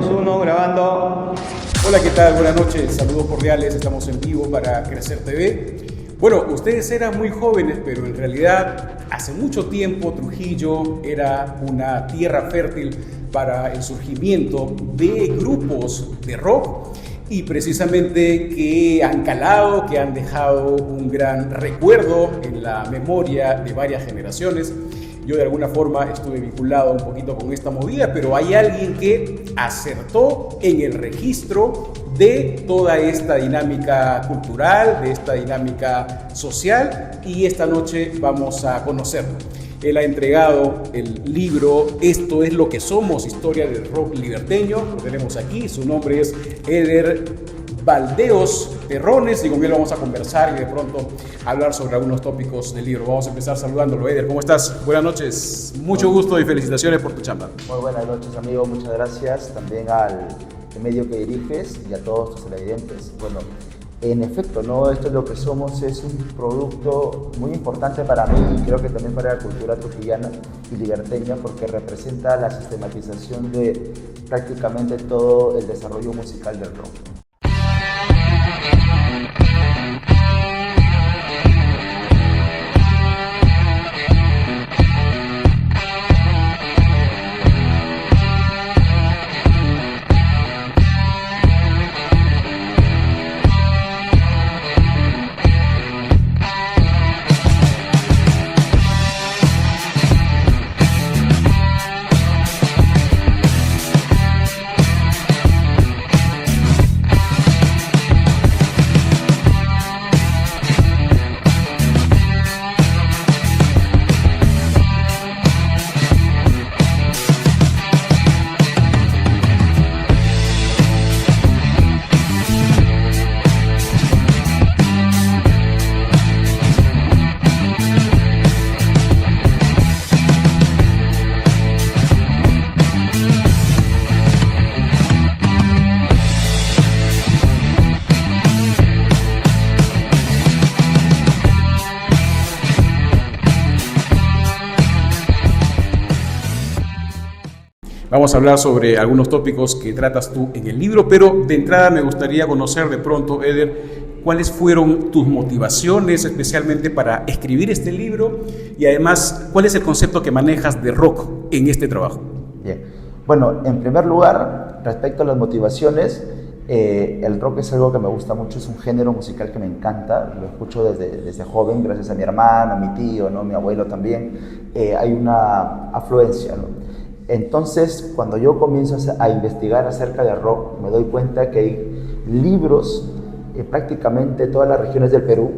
2, 1, grabando. Hola, ¿qué tal? Buenas noches, saludos cordiales, estamos en vivo para Crecer TV. Bueno, ustedes eran muy jóvenes, pero en realidad hace mucho tiempo Trujillo era una tierra fértil para el surgimiento de grupos de rock y precisamente que han calado, que han dejado un gran recuerdo en la memoria de varias generaciones. Yo de alguna forma estuve vinculado un poquito con esta movida, pero hay alguien que acertó en el registro de toda esta dinámica cultural, de esta dinámica social, y esta noche vamos a conocerlo. Él ha entregado el libro Esto es lo que somos, historia del rock liberteño. Lo tenemos aquí, su nombre es Eder Valdeos Terrones y con él vamos a conversar y de pronto hablar sobre algunos tópicos del libro. Vamos a empezar saludándolo. Eder, ¿cómo estás? Buenas noches, mucho gusto y felicitaciones por tu chamba. Muy buenas noches, amigo, muchas gracias también al medio que diriges y a todos tus televidentes. Bueno, en efecto, ¿no? Esto es lo que somos, es un producto muy importante para mí y creo que también para la cultura trujillana y liberteña porque representa la sistematización de prácticamente todo el desarrollo musical del rock. Vamos a hablar sobre algunos tópicos que tratas tú en el libro, pero de entrada me gustaría conocer de pronto, Eder, cuáles fueron tus motivaciones especialmente para escribir este libro y además, ¿cuál es el concepto que manejas de rock en este trabajo? Bien, bueno, en primer lugar, respecto a las motivaciones, el rock es algo que me gusta mucho, es un género musical que me encanta, lo escucho desde joven, gracias a mi hermano, a mi tío, ¿no? Mi abuelo también, hay una afluencia, ¿no? Entonces, cuando yo comienzo a investigar acerca de rock, me doy cuenta que hay libros en prácticamente todas las regiones del Perú.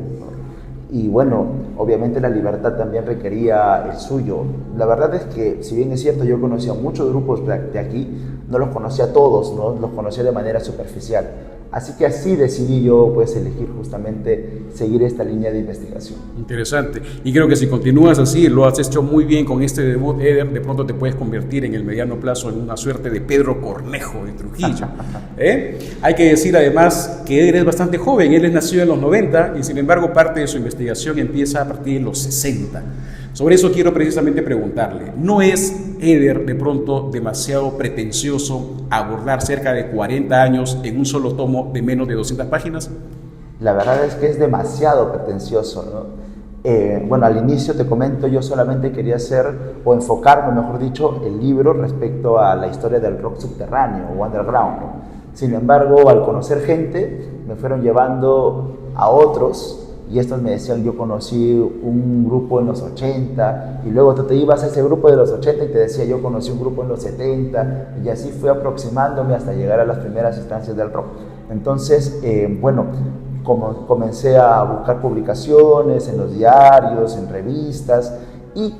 Y bueno, obviamente la libertad también requería el suyo. La verdad es que, si bien es cierto, yo conocía muchos grupos de aquí, no los conocía todos, ¿no? Los conocía de manera superficial. Así que así decidí yo pues elegir justamente seguir esta línea de investigación. Interesante. Y creo que si continúas así, lo has hecho muy bien con este debut, Eder, de pronto te puedes convertir en el mediano plazo en una suerte de Pedro Cornejo de Trujillo. Hay que decir además que Eder es bastante joven, él es nacido en los 90 y sin embargo parte de su investigación empieza a partir de los 60. Sobre eso quiero precisamente preguntarle, ¿no es Eder de pronto demasiado pretencioso abordar cerca de 40 años en un solo tomo de menos de 200 páginas? La verdad es que es demasiado pretencioso, ¿no? Bueno, al inicio te comento, yo solamente quería hacer, o enfocarme, mejor dicho, el libro respecto a la historia del rock subterráneo o underground, ¿no? Sin embargo, al conocer gente, me fueron llevando a otros. Y estos me decían, yo conocí un grupo en los 80, y luego tú te ibas a ese grupo de los 80 y te decía, yo conocí un grupo en los 70, y así fui aproximándome hasta llegar a las primeras instancias del rock. Entonces, bueno, como comencé a buscar publicaciones en los diarios, en revistas, y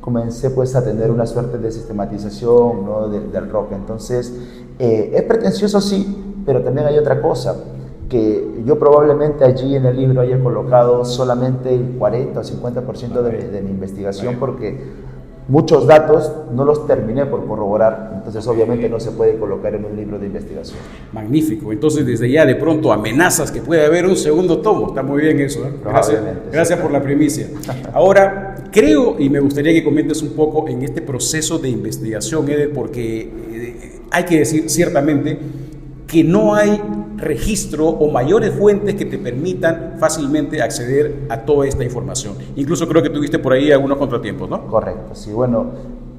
comencé pues a tener una suerte de sistematización, ¿no? del rock. Entonces, es pretencioso sí, pero también hay otra cosa, que yo probablemente allí en el libro haya colocado solamente el 40 o 50% de mi investigación porque muchos datos no los terminé por corroborar, entonces obviamente no se puede colocar en un libro de investigación. Magnífico, entonces desde ya de pronto amenazas que puede haber un segundo tomo, está muy bien eso, ¿eh? Gracias por la primicia. Ahora, creo y me gustaría que comentes un poco en este proceso de investigación, Eder, porque hay que decir ciertamente que no hay registro o mayores fuentes que te permitan fácilmente acceder a toda esta información. Incluso creo que tuviste por ahí algunos contratiempos, ¿no? Correcto, sí. Bueno,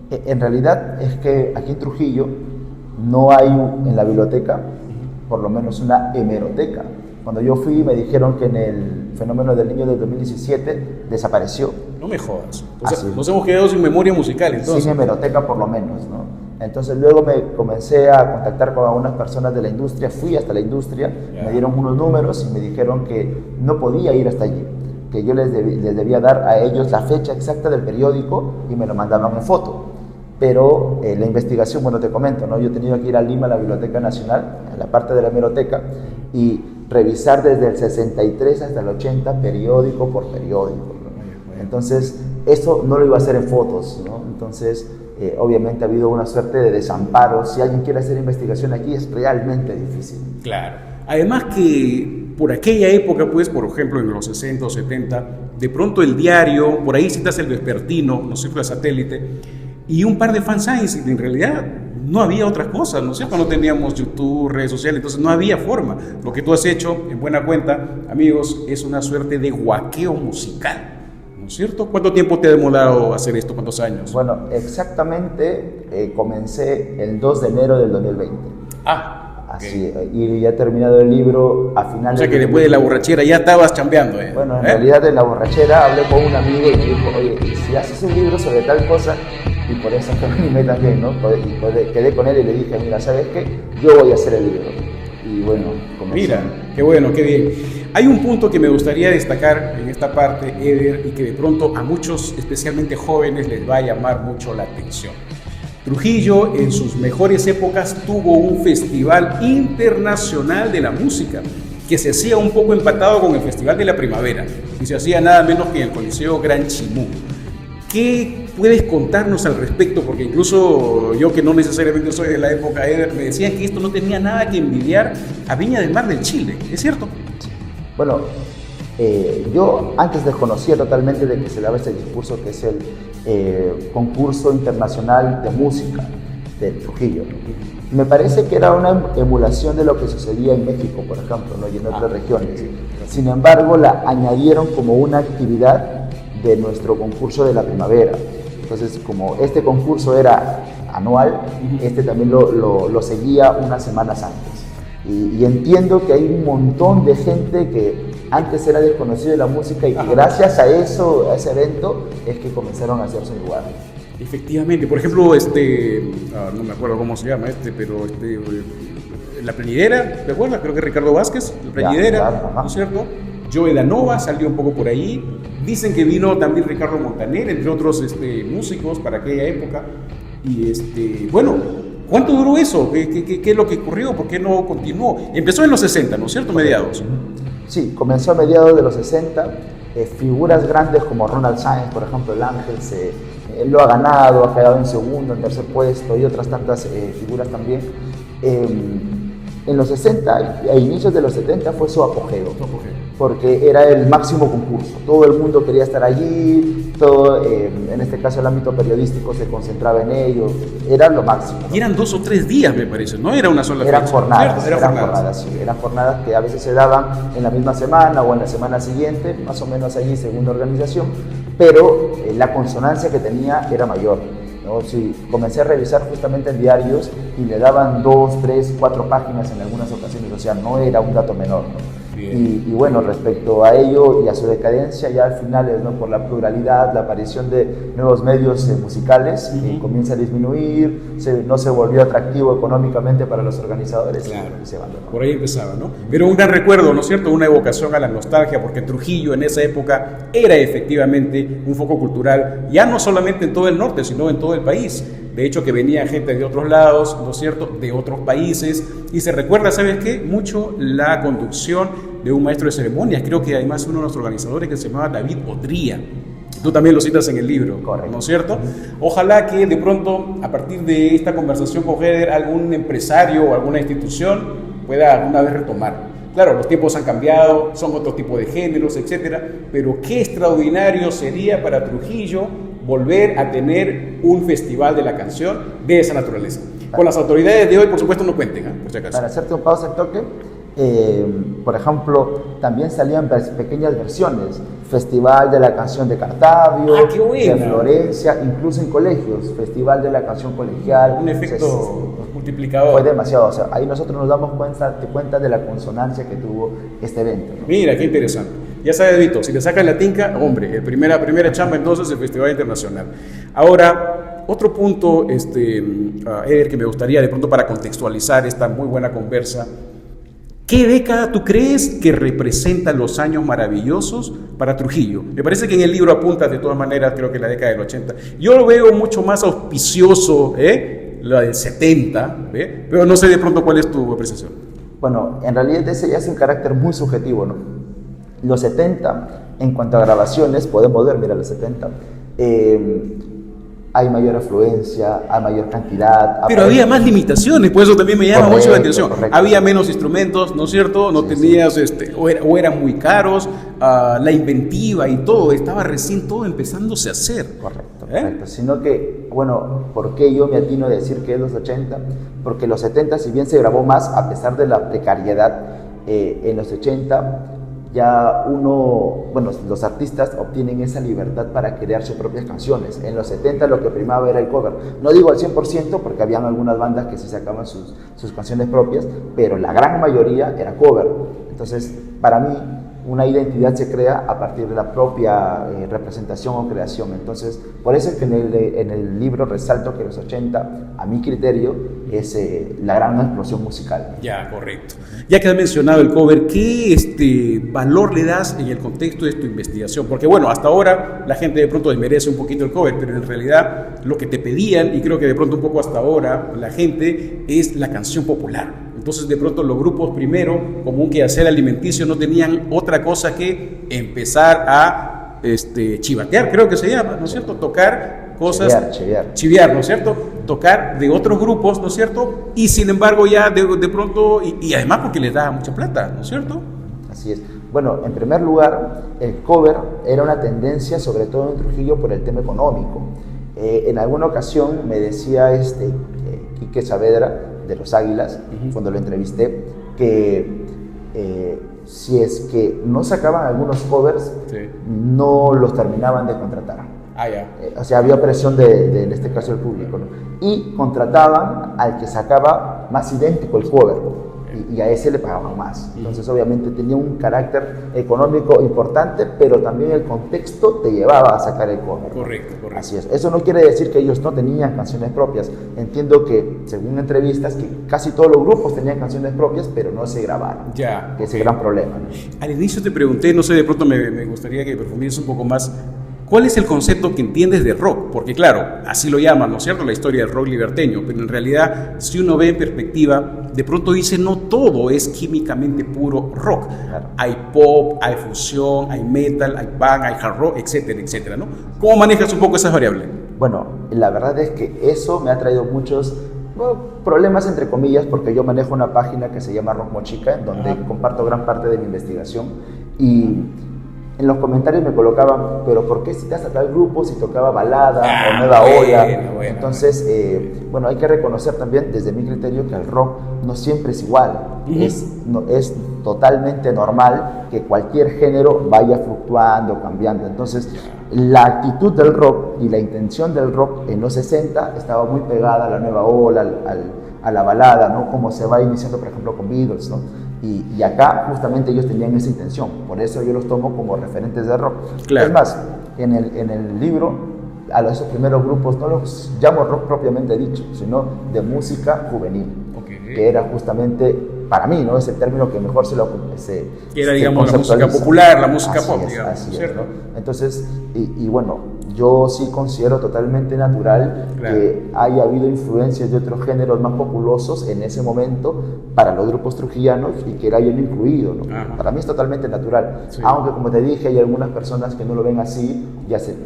en realidad es que aquí en Trujillo no hay en la biblioteca, por lo menos una hemeroteca. Cuando yo fui me dijeron que en el fenómeno del niño del 2017 desapareció. No me jodas. O sea, nos hemos quedado sin memoria musical, entonces. Sin hemeroteca por lo menos, ¿no? Entonces luego me comencé a contactar con algunas personas de la industria, fui hasta la industria, me dieron unos números y me dijeron que no podía ir hasta allí, que yo les debía dar a ellos la fecha exacta del periódico y me lo mandaban en foto. Pero la investigación, bueno, te comento, ¿no? Yo he tenido que ir a Lima, a la Biblioteca Nacional, a la parte de la hemeroteca, y revisar desde el 63 hasta el 80, periódico por periódico, ¿no? Entonces, eso no lo iba a hacer en fotos, ¿no? Entonces, obviamente ha habido una suerte de desamparo. Si alguien quiere hacer investigación aquí, es realmente difícil. Claro. Además que por aquella época, pues, por ejemplo, en los 60 o 70, de pronto el diario, por ahí citas el vespertino, ¿no es cierto?, de Satélite, y un par de fanzines, y en realidad no había otras cosas, ¿no es cierto? No teníamos YouTube, redes sociales, entonces no había forma. Lo que tú has hecho, en buena cuenta, amigos, es una suerte de huaqueo musical, ¿no es cierto? ¿Cuánto tiempo te ha demorado hacer esto? ¿Cuántos años? Bueno, exactamente comencé el 2 de enero del 2020. Así, y ya he terminado el libro a finales. O sea que después de la borrachera ya estabas chambeando, ¿eh? Bueno, en realidad de la borrachera hablé con un amigo y me dijo, oye, si haces un libro sobre tal cosa, y por eso que me animé también, ¿no? Y quedé con él y le dije, mira, ¿sabes qué? Yo voy a hacer el libro. Y bueno, comencé. Mira, qué bueno, qué bien. Hay un punto que me gustaría destacar en esta parte, Eder, y que de pronto a muchos, especialmente jóvenes, les va a llamar mucho la atención. Trujillo en sus mejores épocas tuvo un festival internacional de la música que se hacía un poco empatado con el Festival de la Primavera y se hacía nada menos que en el Coliseo Gran Chimú. ¿Qué puedes contarnos al respecto? Porque incluso yo, que no necesariamente soy de la época, Eder, me decían que esto no tenía nada que envidiar a Viña del Mar del Chile, ¿es cierto? Bueno, yo antes desconocía totalmente de que se daba este discurso que es el concurso internacional de música de Trujillo. Me parece que era una emulación de lo que sucedía en México, por ejemplo, ¿no? Y en otras regiones. Sin embargo, la añadieron como una actividad de nuestro concurso de la primavera. Entonces, como este concurso era anual, este también lo seguía unas semanas antes. Y entiendo que hay un montón de gente que antes era desconocido de la música y que gracias a eso, a ese evento, es que comenzaron a hacerse un lugar. Efectivamente, por ejemplo, no me acuerdo cómo se llama pero La Plañidera, ¿te acuerdas? Creo que Ricardo Vázquez, La Plañidera, claro, ¿no es cierto? Joe Danova salió un poco por ahí. Dicen que vino también Ricardo Montaner, entre otros músicos para aquella época. Y bueno, ¿cuánto duró eso? ¿Qué es lo que ocurrió? ¿Por qué no continuó? Empezó en los 60, ¿no es cierto? Mediados. Sí, comenzó a mediados de los 60. Figuras grandes como Ronald Sáenz, por ejemplo, el Ángel, él lo ha ganado, ha quedado en segundo, en tercer puesto, y otras tantas figuras también. En los 60 a inicios de los 70 fue su apogeo, porque era el máximo concurso. Todo el mundo quería estar allí, todo, en este caso el ámbito periodístico se concentraba en ello, era lo máximo, ¿no? Y eran 2 o 3 días, me parece, no era una sola eran fecha. Jornadas, Eran jornadas, sí, eran jornadas que a veces se daban en la misma semana o en la semana siguiente, más o menos allí según la organización, pero la consonancia que tenía era mayor, ¿no? Sí, comencé a revisar justamente en diarios y le daban 2, 3, 4 páginas en algunas ocasiones, o sea, no era un dato menor, ¿no? Y bueno, respecto a ello y a su decadencia, ya al final, ¿no? Por la pluralidad, la aparición de nuevos medios musicales, comienza a disminuir, no se volvió atractivo económicamente para los organizadores. Claro, y se abandonó. Por ahí empezaba, ¿no? Pero un gran recuerdo, ¿no es cierto? Una evocación a la nostalgia, porque Trujillo en esa época era efectivamente un foco cultural, ya no solamente en todo el norte, sino en todo el país. De hecho, que venía gente de otros lados, ¿no es cierto?, de otros países, y se recuerda, ¿sabes qué?, mucho la conducción de un maestro de ceremonias, creo que además uno de nuestros organizadores, que se llamaba David Odría. Tú también lo citas en el libro, correcto, ¿no es cierto? Ojalá que de pronto, a partir de esta conversación con Eder, algún empresario o alguna institución pueda alguna vez retomar. Claro, los tiempos han cambiado, son otro tipo de géneros, etcétera, pero qué extraordinario sería para Trujillo volver a tener un festival de la canción de esa naturaleza. Con las autoridades de hoy, por supuesto, no cuenten, por si acaso. Para hacerte un pausa al toque, por ejemplo, también salían pequeñas versiones. Festival de la canción de Cartavio, qué buena. de Florencia, incluso en colegios, Festival de la canción colegial. Un efecto multiplicador. Fue demasiado, o sea, ahí nosotros nos damos cuenta de la consonancia que tuvo este evento, ¿no? Mira, qué interesante. Ya sabes, Vito, si le sacas la tinca, hombre, primera chamba entonces el Festival Internacional. Ahora, otro punto, Eder, que me gustaría de pronto para contextualizar esta muy buena conversa. ¿Qué década tú crees que representa los años maravillosos para Trujillo? Me parece que en el libro apuntas de todas maneras, creo que la década del 80. Yo lo veo mucho más auspicioso, la del 70, pero no sé de pronto cuál es tu apreciación. Bueno, en realidad ese ya es un carácter muy subjetivo, ¿no? Los 70, en cuanto a grabaciones, podemos ver, mira, los 70, hay mayor afluencia, hay mayor cantidad. Pero había más limitaciones, por eso también me llama mucho la atención. Correcto. Había menos instrumentos, ¿no es cierto? No tenías, o eran muy caros, la inventiva y todo, estaba recién todo empezándose a hacer. Correcto. Sino que, bueno, ¿por qué yo me atino a decir que es los 80? Porque los 70, si bien se grabó más, a pesar de la precariedad, en los 80... ya los artistas obtienen esa libertad para crear sus propias canciones. En los 70 lo que primaba era el cover. No digo al 100% porque habían algunas bandas que sí sacaban sus canciones propias, pero la gran mayoría era cover. Entonces, para mí, una identidad se crea a partir de la propia representación o creación. Entonces, por eso es que en el libro resalto que los 80, a mi criterio, es la gran explosión musical. Ya, correcto. Ya que has mencionado el cover, ¿qué valor le das en el contexto de tu investigación? Porque bueno, hasta ahora la gente de pronto desmerece un poquito el cover, pero en realidad lo que te pedían, y creo que de pronto un poco hasta ahora, la gente, es la canción popular. Entonces de pronto los grupos primero, como un quehacer alimenticio, no tenían otra cosa que empezar a chivatear, creo que se llama, ¿no es cierto? Tocar cosas, chiviar, ¿no es cierto? Tocar de otros grupos, ¿no es cierto? Y sin embargo ya de pronto, y además porque les da mucha plata, ¿no es cierto? Así es. Bueno, en primer lugar, el cover era una tendencia, sobre todo en Trujillo, por el tema económico. En alguna ocasión me decía Quique Saavedra, de Los Águilas, cuando lo entrevisté, que si es que no sacaban algunos covers, no los terminaban de contratar. O sea, había presión en este caso del público, ¿no? Y contrataban al que sacaba más idéntico el cover, y a ese le pagaban más. Entonces obviamente tenía un carácter económico importante, pero también el contexto te llevaba a sacar el cover. Correcto. Así es. Eso no quiere decir que ellos no tenían canciones propias. Entiendo que, según entrevistas, que casi todos los grupos tenían canciones propias, pero no se grabaron. Ya. Que es el gran problema, ¿no? Al inicio te pregunté, no sé, de pronto me gustaría que profundices un poco más. ¿Cuál es el concepto que entiendes de rock? Porque claro, así lo llaman, ¿no es cierto? La historia del rock liberteño, pero en realidad, si uno ve en perspectiva, de pronto dice, no todo es químicamente puro rock. Claro. Hay pop, hay fusión, hay metal, hay punk, hay hard rock, etcétera, etcétera, ¿no? ¿Cómo manejas un poco esas variables? Bueno, la verdad es que eso me ha traído muchos problemas, entre comillas, porque yo manejo una página que se llama Rock Mochica, en donde comparto gran parte de mi investigación, y en los comentarios me colocaban, pero ¿por qué citas a tal grupo si tocaba balada o nueva ola? Entonces, bueno, hay que reconocer también, desde mi criterio, que el rock no siempre es igual. Es totalmente normal que cualquier género vaya fluctuando, cambiando. Entonces, la actitud del rock y la intención del rock en los 60 estaba muy pegada a la nueva ola, a la balada, ¿no? Como se va iniciando, por ejemplo, con Beatles, ¿no? Y acá justamente ellos tenían esa intención, por eso yo los tomo como referentes de rock. Claro. Es más, en el libro, a esos primeros grupos no los llamo rock propiamente dicho, sino de música juvenil, que era justamente, para mí, ¿no? Es el término que mejor que era, digamos, la música popular, la música pop, digamos, así es, ¿no? Entonces, y bueno, yo sí considero totalmente natural que haya habido influencias de otros géneros más populosos en ese momento para los grupos trujillanos y que la hayan incluido, ¿no? Para mí es totalmente natural, aunque como te dije hay algunas personas que no lo ven así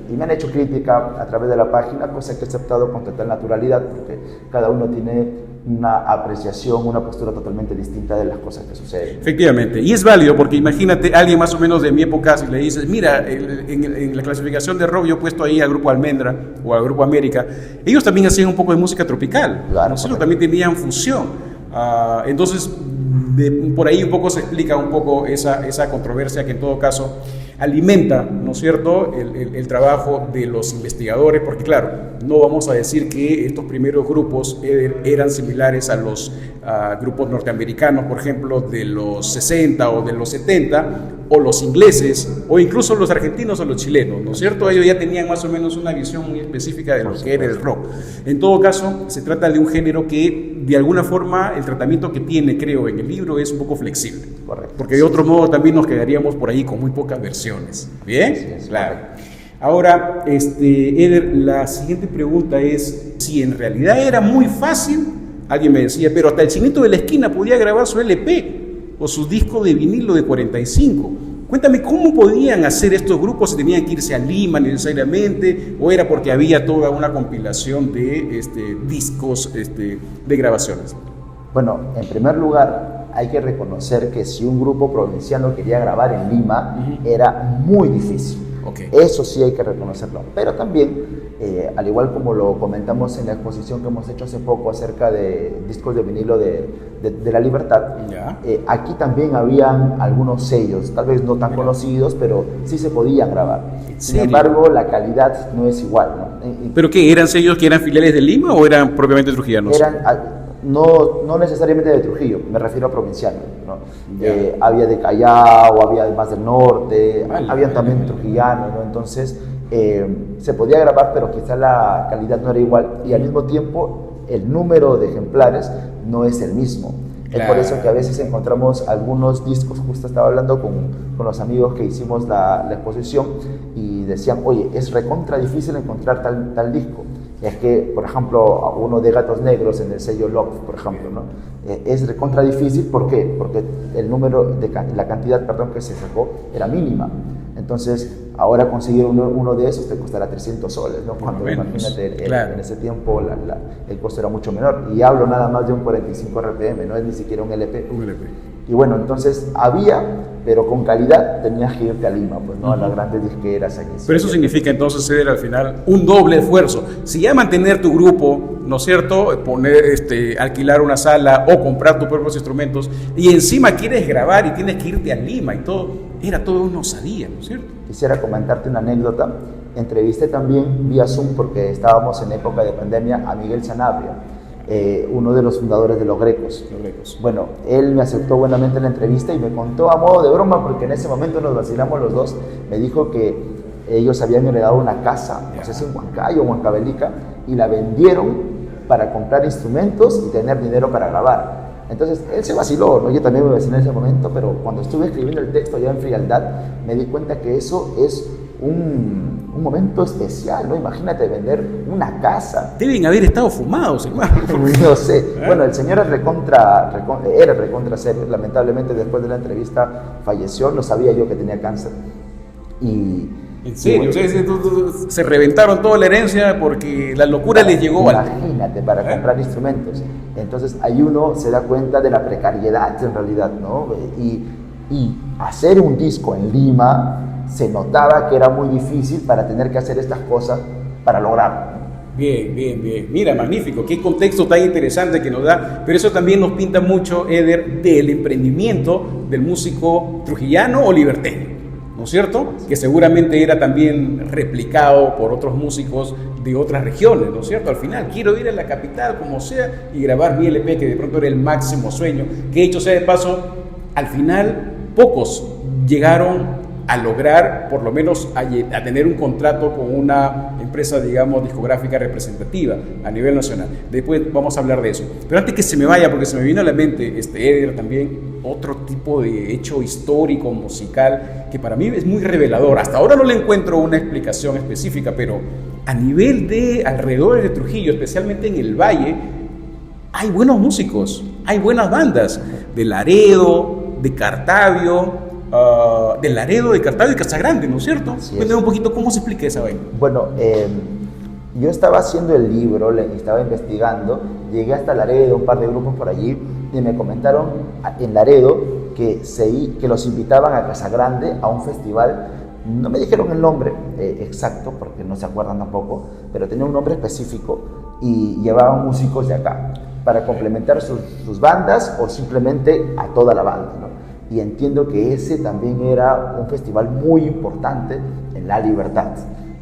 y me han hecho crítica a través de la página, cosa que he aceptado con total naturalidad porque cada uno tiene una apreciación, una postura totalmente distinta de las cosas que suceden. Efectivamente, y es válido porque imagínate alguien más o menos de mi época, si le dices, mira, en la clasificación de rock yo he puesto ahí al Grupo Almendra o al Grupo América, ellos también hacían un poco de música tropical, claro, ¿no? También tenían fusión, entonces por ahí un poco se explica un poco esa controversia que en todo caso alimenta, ¿no es cierto?, el trabajo de los investigadores, porque claro, no vamos a decir que estos primeros grupos eran similares a los grupos norteamericanos, por ejemplo, de los 60 o de los 70, o los ingleses, o incluso los argentinos o los chilenos, ¿no es cierto? Ellos ya tenían más o menos una visión muy específica de lo que era el rock. En todo caso, se trata de un género que, de alguna forma, el tratamiento que tiene, creo, en el libro es un poco flexible. Correcto. Porque de otro modo también nos quedaríamos por ahí con muy pocas versiones. ¿Bien? Sí, es claro. Ahora, Eder, la siguiente pregunta es, si en realidad era muy fácil, alguien me decía, pero hasta el chinito de la esquina podía grabar su LP o su disco de vinilo de 45. Cuéntame, ¿cómo podían hacer estos grupos? ¿Se tenían que irse a Lima necesariamente? ¿O era porque había toda una compilación de discos de grabaciones? Bueno, en primer lugar, hay que reconocer que si un grupo provinciano quería grabar en Lima, era muy difícil. Okay. Eso sí hay que reconocerlo. Pero también, al igual como lo comentamos en la exposición que hemos hecho hace poco acerca de discos de vinilo de La Libertad, aquí también habían algunos sellos, tal vez no tan conocidos, pero sí se podían grabar. Sin embargo, la calidad no es igual, ¿no? ¿Pero qué? ¿Eran sellos que eran filiales de Lima o eran propiamente trujillanos? No necesariamente de Trujillo, me refiero a provincianos, ¿no? Había de Callao, había más del norte, habían también trujillanos, ¿no? Entonces se podía grabar, pero quizá la calidad no era igual, y al mismo tiempo el número de ejemplares no es el mismo. Claro. Es por eso que a veces encontramos algunos discos. Justo estaba hablando con los amigos que hicimos la exposición y decían, oye, es recontra difícil encontrar tal disco. Es que, por ejemplo, uno de Gatos Negros en el sello Love, por ejemplo, ¿no? Es recontra difícil. ¿Por qué? Porque el número, la cantidad, que se sacó era mínima. Entonces, ahora conseguir uno de esos te costará 300 soles, ¿no? Cuando imagínate, claro, en ese tiempo el costo era mucho menor. Y hablo nada más de un 45 RPM, no es ni siquiera un LP. Un LP. Y bueno, entonces había, pero con calidad tenías que irte a Lima, pues, ¿no? A las grandes disqueras aquí. Pero eso significa entonces, Ceder, al final, un doble esfuerzo. Si ya mantener tu grupo, ¿no es cierto?, alquilar una sala o comprar tus propios instrumentos, y encima quieres grabar y tienes que irte a Lima y todo, era todo una osadía, ¿no es cierto? Quisiera comentarte una anécdota. Entrevisté también vía Zoom, porque estábamos en época de pandemia, a Miguel Sanabria, uno de los fundadores de Los Grecos. Bueno, él me aceptó buenamente la entrevista y me contó a modo de broma, porque en ese momento nos vacilamos los dos. Me dijo que ellos habían heredado una casa, no sé si en Huancayo o Huancavelica, y la vendieron para comprar instrumentos y tener dinero para grabar. Entonces él se vaciló, ¿no? Yo también me vacilé en ese momento, pero cuando estuve escribiendo el texto ya en frialdad, me di cuenta que eso es un momento especial, ¿no? Imagínate vender una casa. Deben haber estado fumados, hermano. No sé. Bueno, el señor era recontra serio. Lamentablemente, después de la entrevista falleció. No sabía yo que tenía cáncer. ¿En serio? Se reventaron toda la herencia porque la locura les llegó. Imagínate, para comprar instrumentos. Entonces ahí uno se da cuenta de la precariedad en realidad, ¿no? Y hacer un disco en Lima se notaba que era muy difícil para tener que hacer estas cosas para lograrlo. Bien. Mira, magnífico. Qué contexto tan interesante que nos da. Pero eso también nos pinta mucho, Eder, del emprendimiento del músico trujillano o liberteño, ¿no es cierto? Que seguramente era también replicado por otros músicos de otras regiones, ¿no es cierto? Al final, quiero ir a la capital como sea y grabar mi LP, que de pronto era el máximo sueño. Que dicho sea de paso, al final pocos llegaron a lograr, por lo menos, a tener un contrato con una empresa, digamos, discográfica representativa a nivel nacional. Después vamos a hablar de eso. Pero antes que se me vaya, porque se me vino a la mente, Eder, también otro tipo de hecho histórico, musical, que para mí es muy revelador. Hasta ahora no le encuentro una explicación específica, pero a nivel de alrededor de Trujillo, especialmente en el Valle, hay buenos músicos, hay buenas bandas, de Laredo, de Cartavio, de Laredo, de Cartavio y Casagrande, ¿no es cierto? Cuéntame un poquito cómo se explica esa vaina. Bueno, Yo estaba haciendo el libro, estaba investigando, llegué hasta Laredo, un par de grupos por allí, y me comentaron en Laredo que los invitaban a Casa Grande a un festival. No me dijeron el nombre exacto, porque no se acuerdan tampoco, pero tenía un nombre específico y llevaban músicos de acá para complementar sus bandas o simplemente a toda la banda, ¿no? Y entiendo que ese también era un festival muy importante en La Libertad.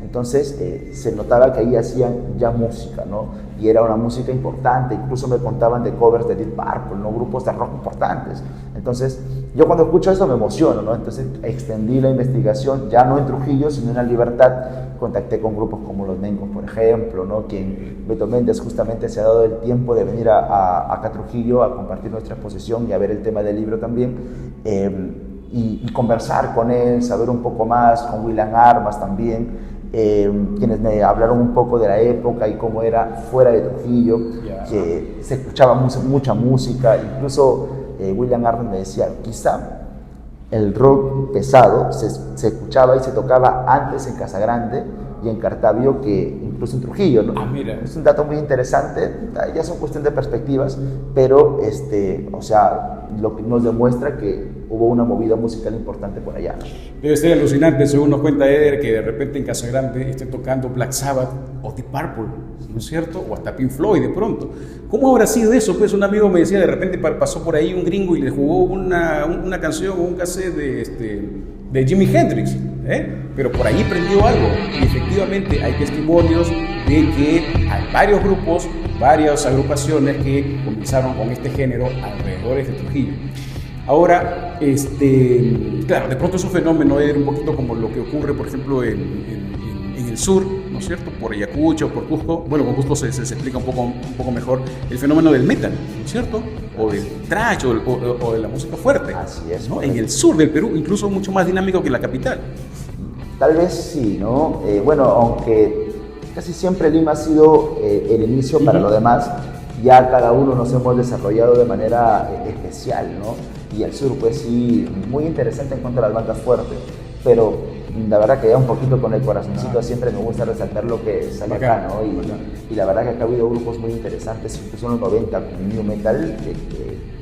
Entonces se notaba que ahí hacían ya música, ¿no? Y era una música importante, incluso me contaban de covers de Deep Purple, ¿no? Grupos de rock importantes. Entonces yo cuando escucho eso me emociono, ¿no? Entonces extendí la investigación, ya no en Trujillo, sino en La Libertad. Contacté con grupos como Los Mengos, por ejemplo, ¿no? Quien Beto Méndez justamente se ha dado el tiempo de venir acá a Trujillo a compartir nuestra exposición y a ver el tema del libro también. Y conversar con él, saber un poco más, con William Armas también. Quienes me hablaron un poco de la época y cómo era fuera de Trujillo, que se escuchaba mucha música, incluso William Arnold me decía, quizá el rock pesado se escuchaba y se tocaba antes en Casa Grande y en Cartavio que incluso en Trujillo, ¿no? Mira. Es un dato muy interesante, ya son cuestión de perspectivas, pero o sea, lo que nos demuestra que hubo una movida musical importante por allá, ¿no? Debe ser alucinante, según nos cuenta Eder, que de repente en Casa Grande estén tocando Black Sabbath o Deep Purple, ¿no es cierto? O hasta Pink Floyd de pronto. ¿Cómo habrá sido eso? Pues un amigo me decía, de repente pasó por ahí un gringo y le jugó una canción o un cassette de Jimi Hendrix, pero por ahí prendió algo. Y efectivamente hay testimonios de que hay varios grupos, varias agrupaciones que comenzaron con este género alrededor de Trujillo. Ahora, claro, de pronto es un fenómeno, un poquito como lo que ocurre, por ejemplo, en el sur, ¿no es cierto? Por Ayacucho, por Cusco. Bueno, con Cusco se explica un poco mejor el fenómeno del metal, ¿no es cierto? O del thrash o de la música fuerte. Así es, ¿no? En el sur del Perú, incluso mucho más dinámico que la capital. Tal vez sí, ¿no? Bueno, aunque casi siempre Lima ha sido el inicio para lo demás, ya cada uno nos hemos desarrollado de manera especial, ¿no? Y el sur, pues sí, muy interesante en cuanto a las bandas fuertes, pero la verdad que ya un poquito con el corazoncito siempre me gusta resaltar lo que sale acá, ¿no? Y la verdad que acá ha habido grupos muy interesantes, incluso en los 90, con New Metal,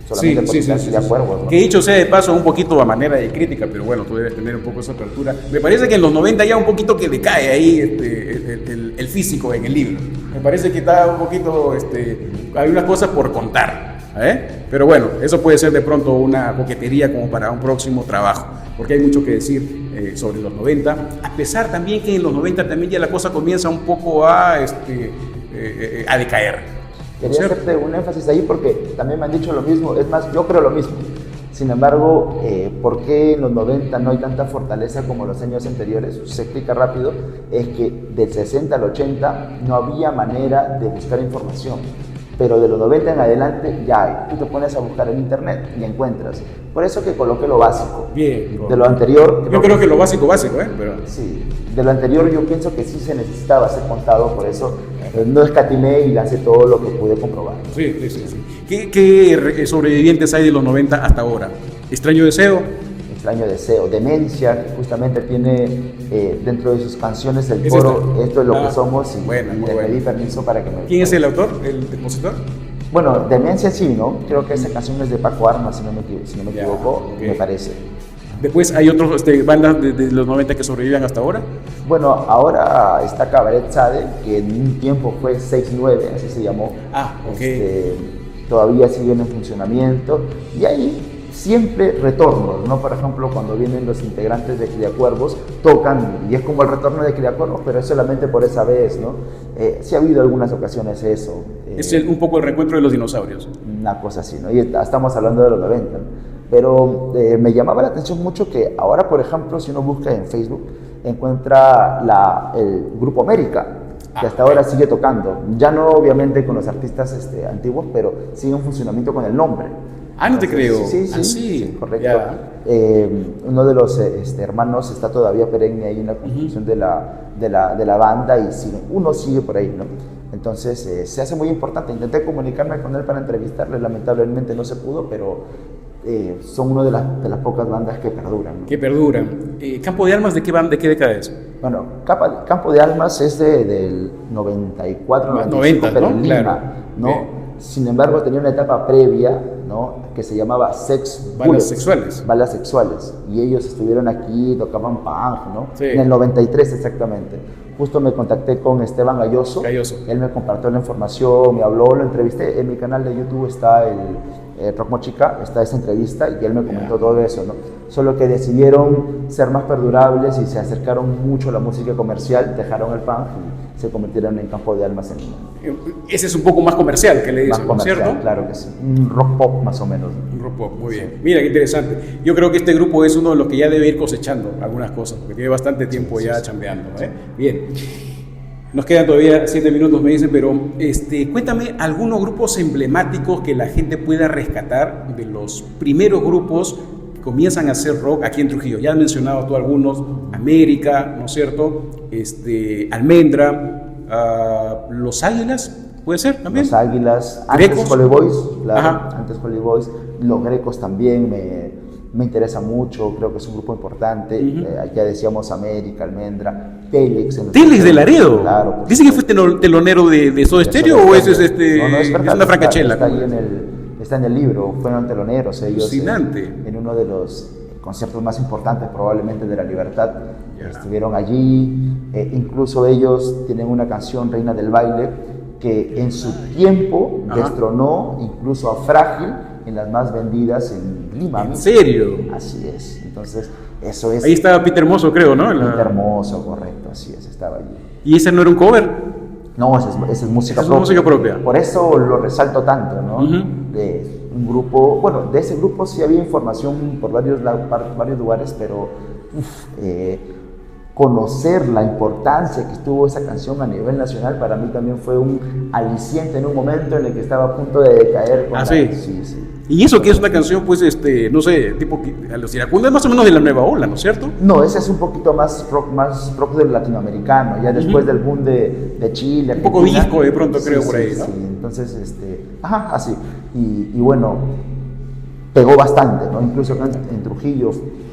solamente por quitarse ya cuervos, ¿no? Que dicho sea de paso, un poquito a manera de crítica, pero bueno, tú debes tener un poco esa apertura. Me parece que en los 90 ya un poquito que decae ahí el físico en el libro. Me parece que está un poquito, hay unas cosas por contar, pero bueno, eso puede ser de pronto una coquetería como para un próximo trabajo, porque hay mucho que decir sobre los 90, a pesar también que en los 90 también ya la cosa comienza un poco a decaer. Quería hacerte un énfasis ahí porque también me han dicho lo mismo, es más, yo creo lo mismo. Sin embargo, ¿por qué en los 90 no hay tanta fortaleza como los años anteriores? Se explica rápido, es que del 60 al 80 no había manera de buscar información. Pero de los 90 en adelante ya hay. Tú te pones a buscar en internet y encuentras. Por eso que coloqué lo básico. Bien. De lo anterior... Yo creo que lo básico, pero... Sí, de lo anterior yo pienso que sí se necesitaba ser contado, por eso no escatimé y lancé todo lo que pude comprobar. Sí. ¿Qué sobrevivientes hay de los 90 hasta ahora? ¿Extraño deseo? Extraño deseo. Demencia, que justamente tiene dentro de sus canciones el coro, esto es lo que somos, y le pedí permiso para que me... ¿Quién es el autor, el compositor? Bueno, Demencia sí, ¿no? Creo que esa canción es de Paco Armas, si no me equivoco, me parece. Después hay otras bandas de los 90 que sobreviven hasta ahora. Bueno, ahora está Cabaret Sade, que en un tiempo fue 6-9, así se llamó. Todavía siguen en funcionamiento y hay siempre retornos, ¿no? Por ejemplo, cuando vienen los integrantes de Criacuervos, tocan y es como el retorno de Criacuervos, pero es solamente por esa vez, ¿no? Sí ha habido algunas ocasiones eso. Es un poco el reencuentro de los dinosaurios. Una cosa así, ¿no? Y estamos hablando de los 90, ¿no? Pero me llamaba la atención mucho que ahora, por ejemplo, si uno busca en Facebook, encuentra el Grupo América, que hasta ahora sigue tocando. Ya no obviamente con los artistas antiguos, pero sigue en funcionamiento con el nombre. No te creo. Sí, correcto. Uno de los hermanos está todavía perenne ahí en la construcción de la banda y uno sigue por ahí, ¿no? Entonces se hace muy importante. Intenté comunicarme con él para entrevistarle, lamentablemente no se pudo, pero son una de las pocas bandas que perduran, ¿no? Que perduran. ¿Campo de Armas de qué década es? Bueno, Campo de Almas es del 94, 95, 90, pero ¿no? en Lima, Claro. ¿no? Bien. Sin embargo, tenía una etapa previa, ¿no? Que se llamaba Sex Balas Bullets, sexuales. Balas sexuales. Y ellos estuvieron aquí, tocaban punk, ¿no? Sí. En el 93 exactamente. Justo me contacté con Esteban Galloso. Él me compartió la información, me habló, lo entrevisté. En mi canal de YouTube está el Rock Mochica, está esa entrevista y él me comentó todo eso, ¿no? Solo que decidieron ser más perdurables y se acercaron mucho a la música comercial, dejaron el punk y se convirtieron en Campo de Almas en Lima. Ese es un poco más comercial que le Más dicen, ¿no es comercial, cierto? claro que sí. Un rock pop más o menos. Un rock pop, muy bien. Mira, qué interesante. Yo creo que este grupo es uno de los que ya debe ir cosechando algunas cosas, porque tiene bastante tiempo ya chambeando, ¿eh? Bien. Nos quedan todavía 7 minutos, me dicen, pero cuéntame algunos grupos emblemáticos que la gente pueda rescatar de los primeros grupos que comienzan a hacer rock aquí en Trujillo. Ya has mencionado tú algunos, América, ¿no es cierto? Almendra, Los Águilas, ¿puede ser también? Los Águilas, ¿Grecos? antes Holy Boys, claro, Ajá. antes Holy Boys, los Grecos también me interesa mucho, creo que es un grupo importante. Ya decíamos América, Almendra, Telex. Telex de Laredo. Claro. ¿Dice que fue telonero de Soda Stereo o eso es, No, es verdad, una francachela? Está ahí está en el libro, fueron teloneros ellos. Alucinante. En uno de los conciertos más importantes probablemente de La Libertad. Ya. Estuvieron allí, incluso ellos tienen una canción, Reina del Baile, que en su tiempo destronó incluso a Frágil en las más vendidas en Lima. ¿En serio? Así es, entonces eso es... Ahí estaba Peter Hermoso, creo, ¿no? Peter Hermoso, correcto, así es, estaba allí. ¿Y ese no era un cover? No, esa es música Esa es propia. música propia. Por eso lo resalto tanto, ¿no? De un grupo, bueno, de ese grupo sí había información por varios lugares, pero conocer la importancia que tuvo esa canción a nivel nacional para mí también fue un aliciente en un momento en el que estaba a punto de decaer. Sí. Sí. Y eso que es una canción, pues, no sé, tipo a los iracundos, más o menos de la nueva ola, ¿no es cierto? No, ese es un poquito más rock del latinoamericano, ya después del boom de Chile, un poco Argentina. disco de pronto, creo, por ahí, ¿no? Sí, entonces, así. Y bueno, pegó bastante, ¿no? Incluso en Trujillo,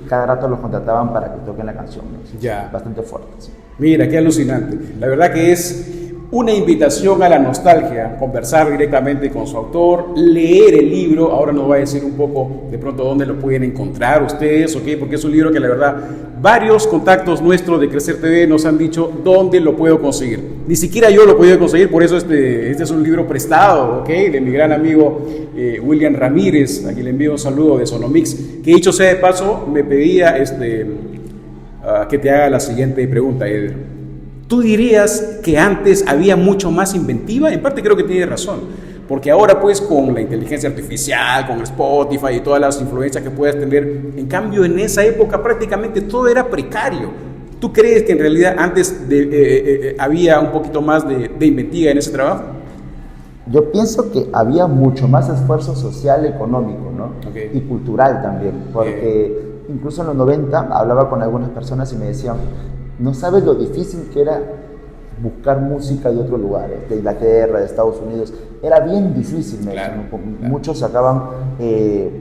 cada rato los contrataban para que toquen la canción, ¿no? Sí, Ya. Bastante fuerte, sí. Mira, qué alucinante. La verdad que es una invitación a la nostalgia, conversar directamente con su autor, leer el libro. Ahora nos va a decir un poco de pronto dónde lo pueden encontrar ustedes, ¿ok? Porque es un libro que la verdad varios contactos nuestros de Crecer TV nos han dicho dónde lo puedo conseguir. Ni siquiera yo lo he podido conseguir, por eso este es un libro prestado, ¿ok? De mi gran amigo William Ramírez, a quien le envío un saludo de Sonomix, que dicho sea de paso, me pedía que te haga la siguiente pregunta, Eder. ¿Tú dirías que antes había mucho más inventiva? En parte creo que tiene razón, porque ahora pues con la inteligencia artificial, con el Spotify y todas las influencias que puedas tener, en cambio en esa época prácticamente todo era precario. ¿Tú crees que en realidad antes había un poquito más de inventiva en ese trabajo? Yo pienso que había mucho más esfuerzo social, económico, ¿no? Okay. Y cultural también, porque incluso en los 90 hablaba con algunas personas y me decían, no sabes lo difícil que era buscar música de otros lugares, de Inglaterra, de Estados Unidos. Era bien difícil, me decían. Muchos sacaban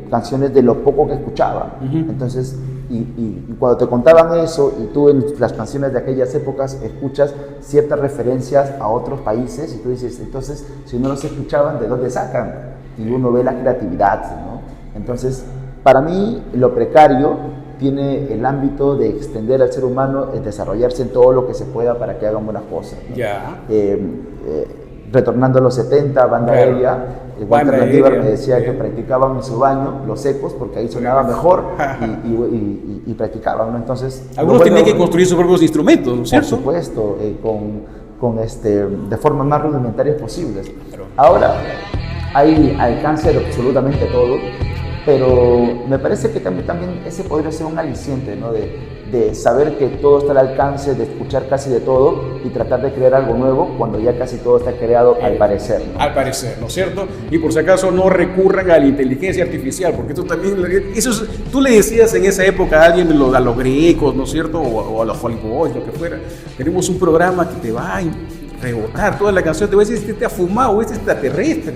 canciones de lo poco que escuchaban. Entonces, y cuando te contaban eso, y tú en las canciones de aquellas épocas escuchas ciertas referencias a otros países, y tú dices, entonces, si no los escuchaban, ¿de dónde sacan? Y uno ve la creatividad, ¿no? Entonces, para mí, lo precario tiene el ámbito de extender al ser humano, desarrollarse en todo lo que se pueda para que hagan buenas cosas, ¿no? Ya. Retornando a los 70, Banda Claro. Aérea, Walter Banda Landívar Aérea, me decía bien. que practicaban en su baño los ecos porque ahí sonaba mejor y practicaban, ¿no? Entonces, Algunos tenían que construir sus propios instrumentos, ¿no es por cierto? supuesto, de forma más rudimentarias posibles. Claro. Ahora hay alcance de absolutamente todo, pero me parece que también ese podría ser un aliciente, ¿no? De saber que todo está al alcance, de escuchar casi de todo y tratar de crear algo nuevo cuando ya casi todo está creado al parecer, ¿no? Al parecer, ¿no es cierto? Y por si acaso no recurran a la inteligencia artificial, porque esto también, tú le decías en esa época a alguien, a los grecos, ¿no es cierto? O a los Holy Boys, lo que fuera, tenemos un programa que te va a rebotar toda la canción, te va a decir, este te ha fumado, este es extraterrestre,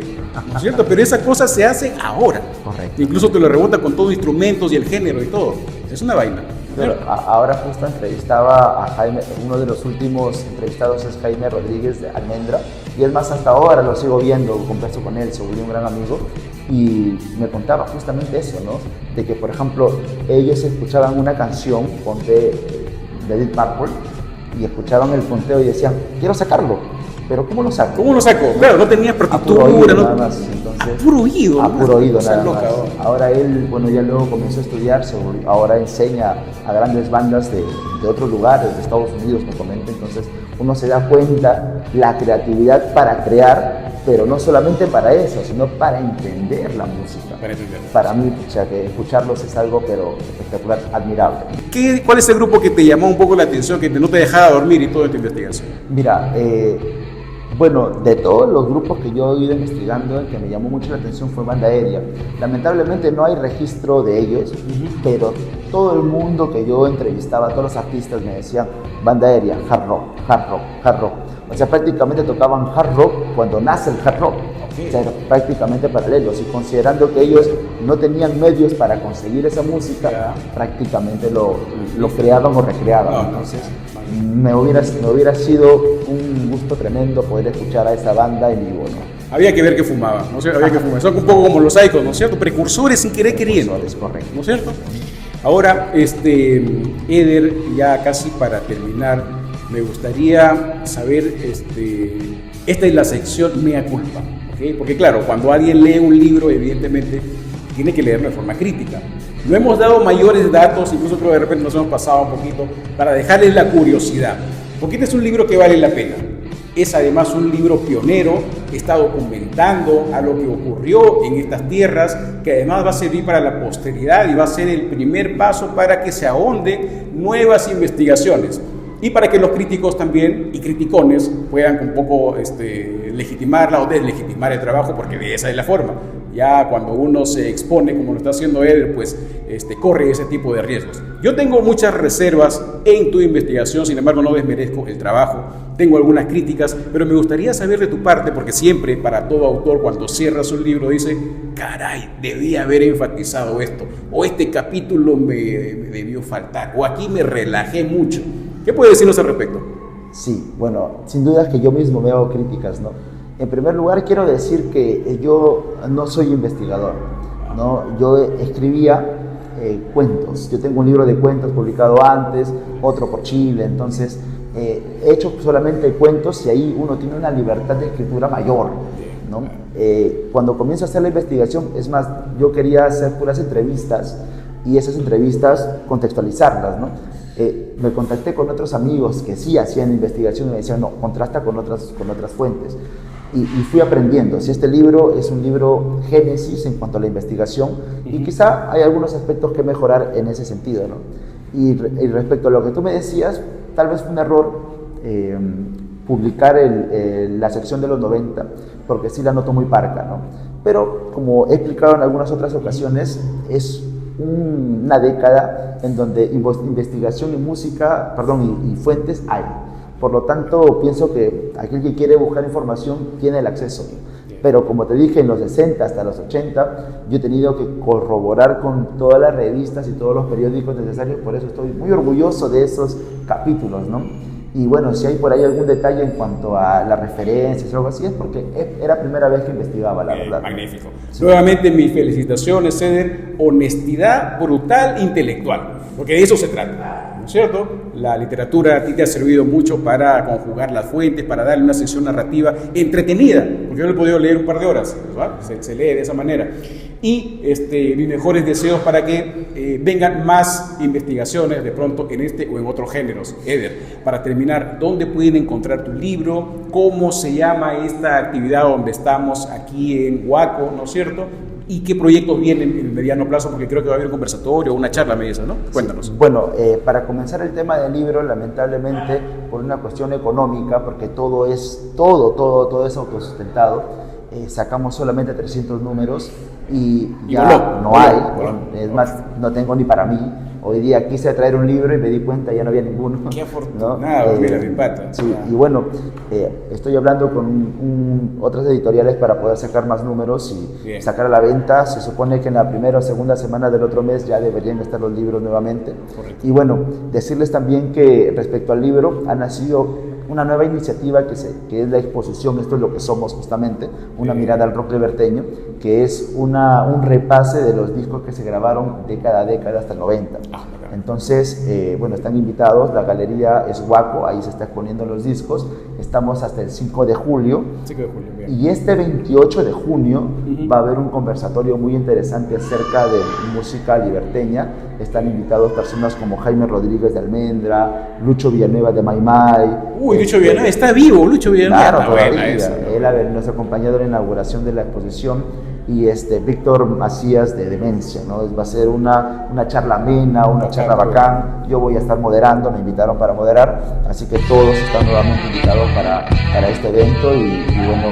¿no es cierto? Pero esas cosas se hacen ahora. Correcto. Incluso te lo rebota con todos instrumentos y el género y todo. Es una vaina. Pero ahora justo entrevistaba a Jaime, uno de los últimos entrevistados es Jaime Rodríguez de Almendra, y es más, hasta ahora lo sigo viendo, converso con él, se volvió un gran amigo, y me contaba justamente eso, ¿no? De que, por ejemplo, ellos escuchaban una canción, ponte de Deep Purple, y escuchaban el punteo y decían, quiero sacarlo, pero ¿cómo lo saco? ¿Cómo lo saco? Claro, no tenía partitura, nada más. Entonces, a puro oído. A puro oído, nada loca, más. Ahora él, bueno, ya luego comenzó a estudiar, ahora enseña a grandes bandas de otros lugares, de Estados Unidos, me comenta. Entonces uno se da cuenta la creatividad para crear, pero no solamente para eso, sino para entender la música. Para mí, o sea, que escucharlos es algo pero espectacular, admirable. ¿Cuál es el grupo que te llamó un poco la atención, que no te dejaba dormir y toda esta investigación? Mira, bueno, de todos los grupos que yo he ido investigando, el que me llamó mucho la atención fue Banda Aérea. Lamentablemente no hay registro de ellos, pero todo el mundo que yo entrevistaba, todos los artistas me decían Banda Aérea, hard rock, hard rock, hard rock. O sea, prácticamente tocaban hard rock cuando nace el hard rock. O sea, prácticamente paralelos, y considerando que ellos no tenían medios para conseguir esa música, prácticamente lo creaban o recreaban. Entonces, me hubiera sido un gusto tremendo poder escuchar a esa banda en vivo, ¿no? Había que ver que fumaban, ¿no es cierto? Había que fumar. Son un poco como los Icos, ¿no es cierto? Precursores sin querer queriendo. Es correcto. ¿No es cierto? Ahora, Eder, ya casi para terminar, me gustaría saber, esta es la sección mea culpa, ¿ok? Porque claro, cuando alguien lee un libro, evidentemente, tiene que leerlo de forma crítica. No hemos dado mayores datos, incluso creo que de repente nos hemos pasado un poquito, para dejarles la curiosidad. Porque este es un libro que vale la pena. Es además un libro pionero, está documentando a lo que ocurrió en estas tierras, que además va a servir para la posteridad y va a ser el primer paso para que se ahonden nuevas investigaciones. Y para que los críticos también, y criticones, puedan un poco legitimarla o deslegitimar el trabajo, porque de esa es la forma. Ya cuando uno se expone, como lo está haciendo Eder, pues corre ese tipo de riesgos. Yo tengo muchas reservas en tu investigación, sin embargo no desmerezco el trabajo. Tengo algunas críticas, pero me gustaría saber de tu parte, porque siempre para todo autor cuando cierra su libro dice, caray, debía haber enfatizado esto, o este capítulo me debió faltar, o aquí me relajé mucho. ¿Qué puedes decirnos al respecto? Sí, bueno, sin duda es que yo mismo me hago críticas, ¿no? En primer lugar, quiero decir que yo no soy investigador, ¿no? Yo escribía cuentos. Yo tengo un libro de cuentos publicado antes, otro por Chile, entonces he hecho solamente cuentos y ahí uno tiene una libertad de escritura mayor, ¿no? Cuando comienzo a hacer la investigación, es más, yo quería hacer puras entrevistas y esas entrevistas contextualizarlas, ¿no? Me contacté con otros amigos que sí hacían investigación y me decían, no, contrasta con otras fuentes. Y fui aprendiendo. Si este libro es un libro génesis en cuanto a la investigación, y quizá hay algunos aspectos que mejorar en ese sentido, ¿no? Y respecto a lo que tú me decías, tal vez fue un error publicar la sección de los 90, porque sí la noto muy parca, ¿no? Pero como he explicado en algunas otras ocasiones, es una década en donde investigación y música, y fuentes hay. Por lo tanto, pienso que aquel que quiere buscar información tiene el acceso. Pero como te dije, en los 60 hasta los 80, yo he tenido que corroborar con todas las revistas y todos los periódicos necesarios, por eso estoy muy orgulloso de esos capítulos, ¿no? Y bueno, si hay por ahí algún detalle en cuanto a las referencias o algo así, es porque era la primera vez que investigaba, la verdad. Magnífico. Sí. Nuevamente, mis felicitaciones, Eder. Honestidad brutal intelectual, porque de eso se trata, ¿no es cierto? La literatura a ti te ha servido mucho para conjugar las fuentes, para darle una sección narrativa entretenida, porque yo lo he podido leer un par de horas, ¿verdad? Se lee de esa manera. Y mis mejores deseos para que vengan más investigaciones de pronto en este o en otros géneros. Eder, para terminar, ¿dónde pueden encontrar tu libro? ¿Cómo se llama esta actividad donde estamos aquí en Huaco, ¿no es cierto? ¿Y qué proyectos vienen en el mediano plazo? Porque creo que va a haber un conversatorio o una charla, me dices, ¿no? Cuéntanos. Sí. Bueno, para comenzar el tema del libro, lamentablemente, por una cuestión económica, porque todo es autosustentado, sacamos solamente 300 números y ya no hay. Es más, no tengo ni para mí. Hoy día quise traer un libro y me di cuenta ya no había ninguno. Qué afortunado, mira mi pata. Sí, y bueno, estoy hablando con otras editoriales para poder sacar más números y sacar a la venta. Se supone que en la primera o segunda semana del otro mes ya deberían estar los libros nuevamente. Correcto. Y bueno, decirles también que respecto al libro ha nacido una nueva iniciativa que es la exposición Esto es lo que somos, justamente, una mirada al rock liberteño, que es un repase de los discos que se grabaron década a década hasta el 90. Entonces, bueno, están invitados, la galería es Huaco, ahí se está exponiendo los discos, estamos hasta el 5 de julio, 5 de julio, bien. Y este 28 de junio va a haber un conversatorio muy interesante acerca de música liberteña. Están invitados personas como Jaime Rodríguez de Almendra, Lucho Villanueva de Maimai. Uy, Lucho Villanueva, está vivo, Lucho Villanueva. Claro, todavía. Él nos acompañó en la inauguración de la exposición. Y Víctor Macías de Demencia, ¿no? Va a ser una charla amena, una charla bacán. Yo voy a estar moderando, me invitaron para moderar, así que todos están nuevamente invitados para este evento y bueno,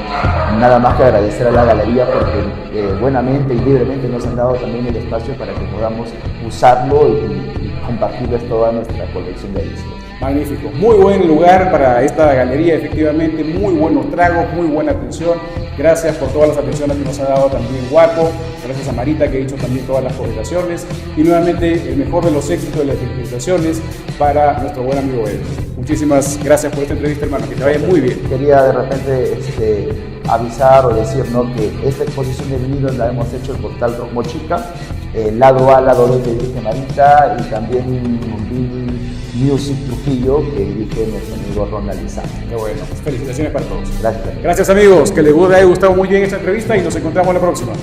nada más que agradecer a la galería porque buenamente y libremente nos han dado también el espacio para que podamos usarlo y compartirles toda nuestra colección de discos. Magnífico, muy buen lugar para esta galería, efectivamente, muy buenos tragos, muy buena atención. Gracias por todas las atenciones que nos ha dado también Huaco, gracias a Marita que ha hecho también todas las publicaciones y nuevamente el mejor de los éxitos de las felicitaciones para nuestro buen amigo Ed. Muchísimas gracias por esta entrevista, hermano, que te vaya muy bien. Quería de repente avisar o decir, ¿no?, que esta exposición de vinilos la hemos hecho en el portal Rock Mochica, lado A, lado B que dirige Marita y también Music Trujillo que dirige nuestro amigo Ronald Lizán. Qué bueno, felicitaciones para todos. Gracias. Gracias amigos, que les haya gustado muy bien esta entrevista y nos encontramos la próxima.